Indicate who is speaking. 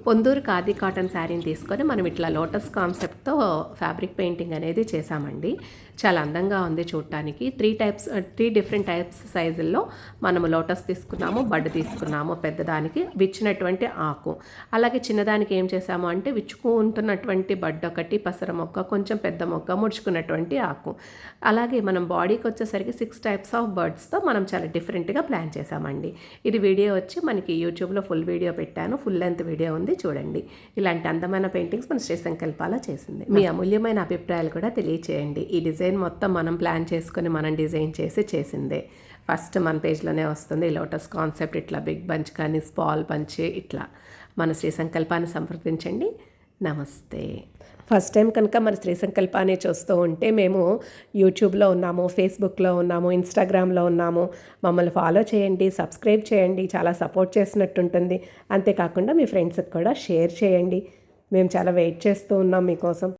Speaker 1: Ponduru khadi cotton శారీని తీసుకొని మనం ఇట్లా లోటస్ కాన్సెప్ట్తో ఫ్యాబ్రిక్ పెయింటింగ్ అనేది చేసామండి. చాలా అందంగా ఉంది చూడటానికి. త్రీ డిఫరెంట్ టైప్స్ సైజుల్లో మనము లోటస్ తీసుకున్నాము, బడ్ తీసుకున్నాము, పెద్దదానికి విచ్చినటువంటి ఆకు, అలాగే చిన్నదానికి ఏం చేసాము అంటే విచ్చుకుంటున్నటువంటి బడ్ ఒకటి, పసర మొక్క, కొంచెం పెద్ద మొక్క, ముడుచుకున్నటువంటి ఆకు. అలాగే మనం బాడీకి వచ్చేసరికి 6 టైప్స్ ఆఫ్ బర్డ్స్తో మనం చాలా డిఫరెంట్గా ప్లాన్ చేసామండి. ఇది వీడియో వచ్చి మనకి యూట్యూబ్లో ఫుల్ వీడియో పెట్టాను, ఫుల్ లెంత్ వీడియో ఉంది, చూడండి. ఇలాంటి అందమైన పెయింటింగ్స్ మన శ్రీ సంకల్పాల చేసింది. మీ అమూల్యమైన అభిప్రాయాలు కూడా తెలియచేయండి. ఈ డిజైన్ మొత్తం మనం ప్లాన్ చేసుకుని మనం డిజైన్ చేసిందే. ఫస్ట్ మన పేజ్లోనే వస్తుంది లోటస్ కాన్సెప్ట్. ఇట్లా బిగ్ బంచ్ కానీ స్పాల్ బంచ్, ఇట్లా మన శ్రీ సంకల్పాన్ని సంప్రదించండి. నమస్తే. ఫస్ట్ టైం కనుక మన శ్రీ సంకల్పాన్ని చూస్తూ ఉంటే మేము యూట్యూబ్లో ఉన్నాము, ఫేస్బుక్లో ఉన్నాము, ఇన్స్టాగ్రామ్లో ఉన్నాము. మమ్మల్ని ఫాలో చేయండి, సబ్స్క్రైబ్ చేయండి, చాలా సపోర్ట్ చేసినట్టుంటుంది. అంతేకాకుండా మీ ఫ్రెండ్స్కి కూడా షేర్ చేయండి. మేము చాలా వెయిట్ చేస్తూ ఉన్నాం మీకోసం.